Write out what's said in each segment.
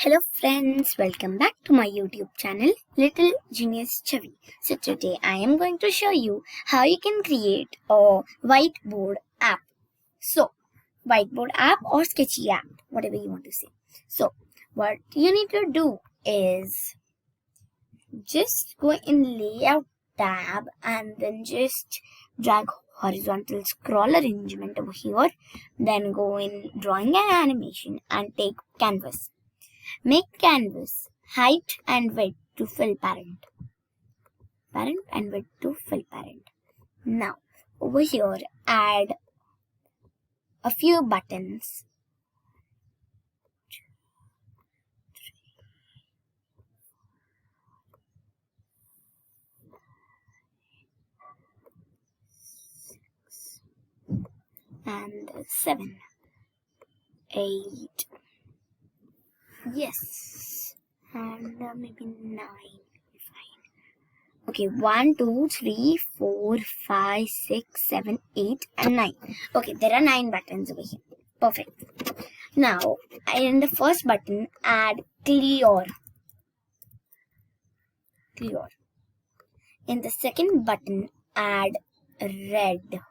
Hello friends, welcome back to my YouTube channel Little Genius Chavi. So today I am going to show you how you can create a whiteboard app. So whiteboard app or sketchy app, whatever you want to say. So what you need to do is just go in layout tab and then just drag horizontal scroll arrangement over here. Then go in drawing and animation and take canvas. Make canvas height and width to fill parent. Parent and width to fill parent. Now, over here, add a few buttons. And 7, 8. Yes. And maybe 9. Fine. Okay, 1, 2, 3, 4, 5, 6, 7, 8, and 9. Okay, there are 9 buttons over here. Perfect. Now, in the first button, add clear. Clear. In the second button, add red.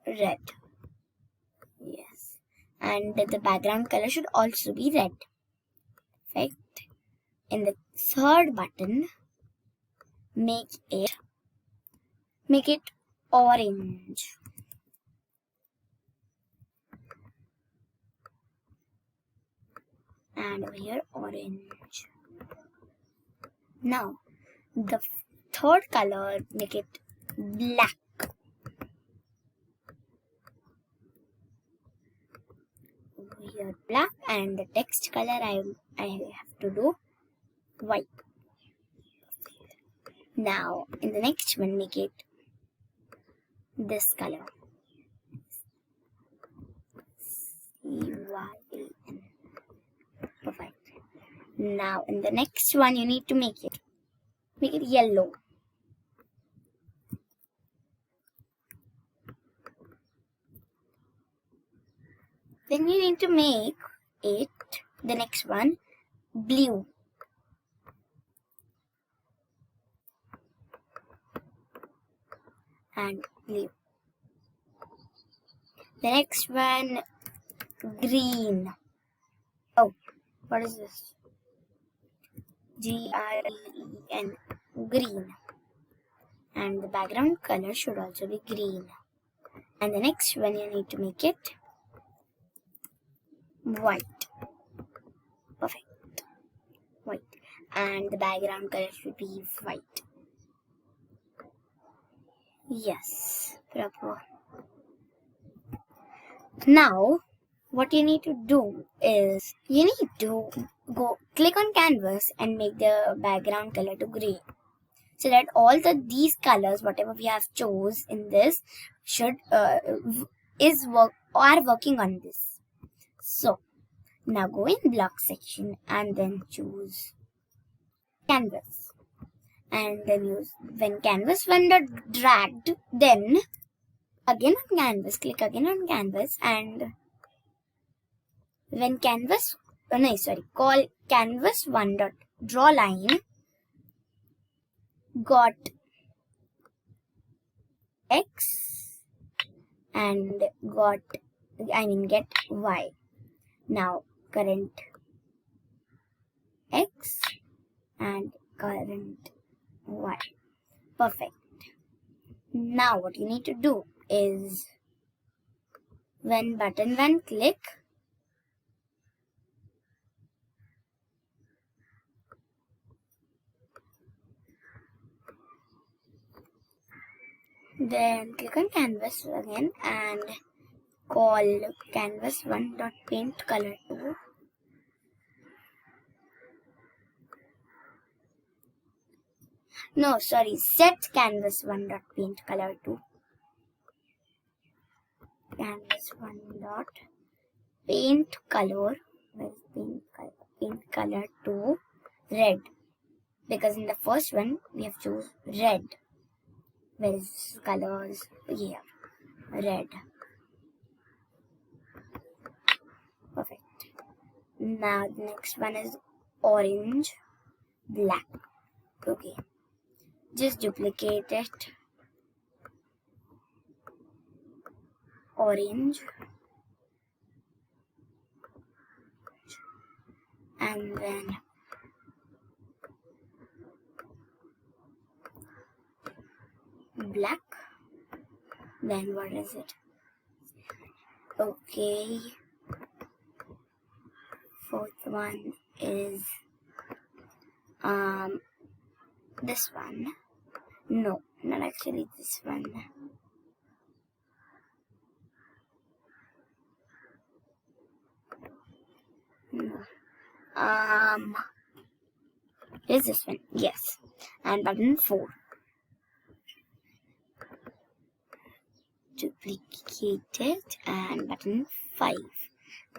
Red. Yes. And the background color should also be red. Perfect. In the third button, make it orange. And over here, orange. Now, the third color, make it black. Over here, black, and the text color I have to do white. Now, in the next one, make it this color. C-Y-A-N. Perfect. Now, in the next one, you need to make it yellow. Then you need to make it, the next one, blue. And blue. The next one, green. Oh, what is this? Green. Green. And the background color should also be green. And the next one, you need to make it white. Perfect. White. And the background color should be white. Yes, proper. Now, what you need to do is, you need to go click on canvas and make the background color to gray. So that all these colors, whatever we have chose in this, are working on this. So, now go in block section and then choose canvas. And then use when canvas got dragged, then again on canvas, click again on canvas, and when call canvas draw line got X and get Y. Now current X and current Y. Perfect. Now what you need to do is, when button 1 click, then click on canvas again and call canvas1.paint color 2. No, sorry, set canvas1.paint color 2. Canvas1.paint color, paint color 2 red. Because in the first one we have choose red. Where is colors? Here, red. Perfect. Now the next one is orange, black. Okay, just duplicate it. Orange and then black. Then what is it? Okay, fourth one is this one. No, not actually this one. No. Is this one? Yes. And button 4. Duplicate it and button 5.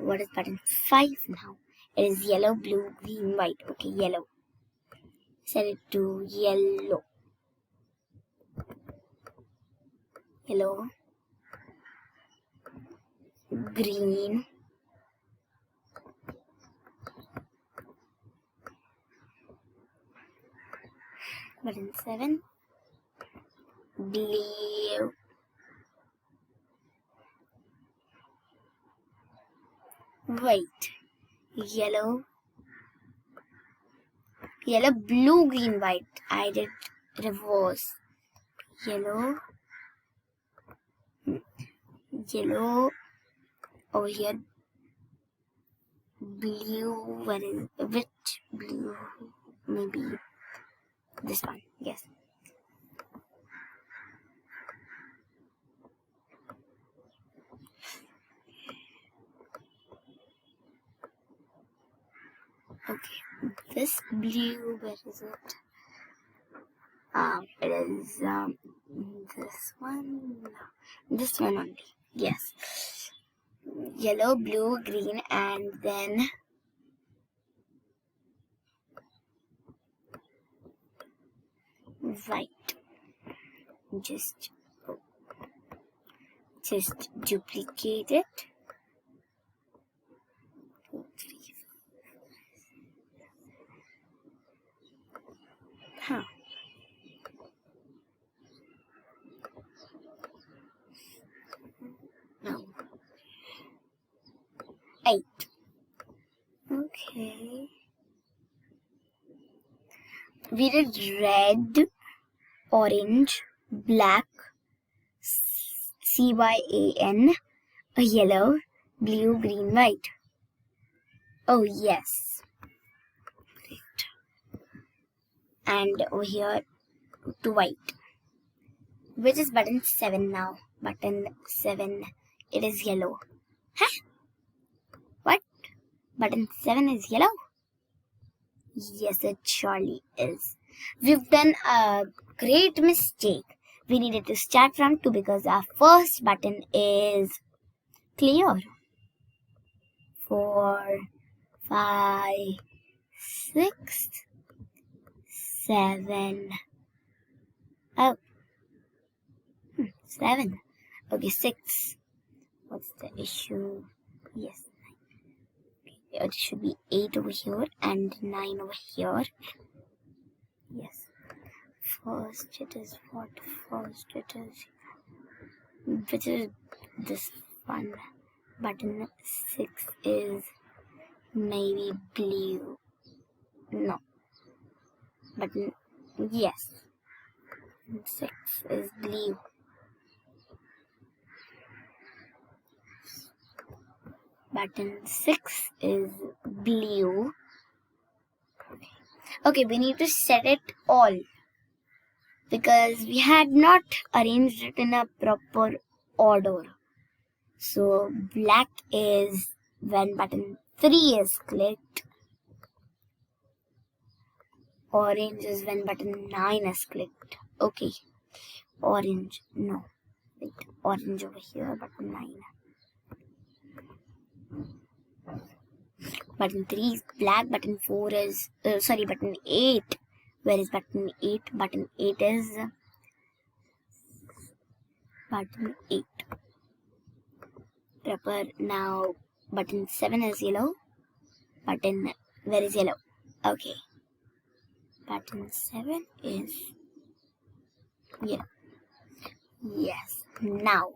What is button 5 now? It is yellow, blue, green, white. Okay, yellow. Set it to yellow. Yellow. Green. Button 7. Blue. White. Yellow. Yellow, blue, green, white. I did reverse. Yellow. Yellow. Over here. Blue. Where is which blue? Maybe this one. Yes. Okay, this blue, where is it? It is this one. No, this one only. Yes. Yellow, blue, green, and then white. Just duplicate it. 2, 3, 4. No. 8. Okay. We did red, orange, black, cyan, a yellow, blue, green, white. Oh yes. Great. And over here to white. Which is button 7 now. Button 7. It is yellow. Huh? What? Button 7 is yellow? Yes, it surely is. We've done a great mistake. We needed to start from 2 because our first button is clear. 4, 5, 6, 7. Oh. 7. Okay, 6. What's the issue? Yes, 9. Okay, it should be 8 over here and 9 over here. Yes. First it is what? First it is... which is this one. Button 6 is maybe blue. No. Button... yes. 6 is blue. Button 6 is blue. Okay, we need to set it all because we had not arranged it in a proper order. So black is when button 3 is clicked. Orange is when button 9 is clicked. Okay. Orange. No. Wait. Orange over here, button 9. Button 3 is black. Button 4 is... button 8. Where is button 8? Button 8 is... button 8. Proper. Now, button 7 is yellow. button, where is yellow? Okay. Button 7 is yellow. Yes. Now,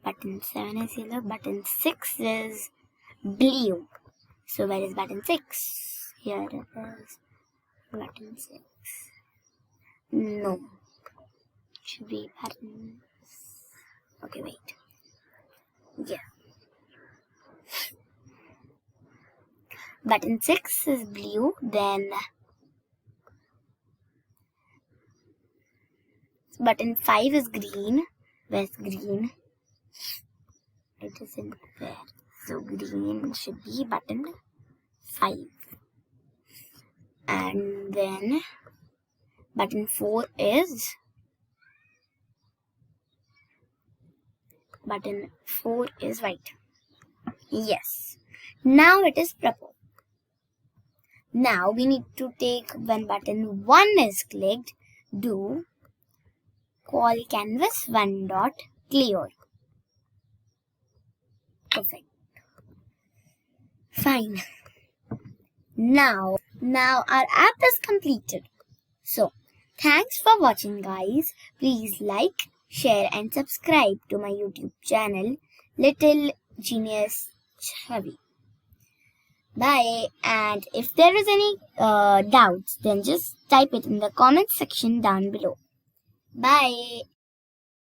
button 7 is yellow. Button 6 is blue. So where is button 6? Here it is. Button 6. No. Should be button... Okay, wait. Yeah. Button 6 is blue. Then button 5 is green. Where's green? It isn't there. So green should be button 5. And then button 4 is white. Yes. Now it is purple. Now we need to take when button 1 is clicked, do call canvas 1 dot clear. Perfect. Fine. Now our app is completed. So, thanks for watching, guys. Please like, share and subscribe to my YouTube channel, Little Genius Chevy. Bye. And if there is any doubts, then just type it in the comment section down below. Bye.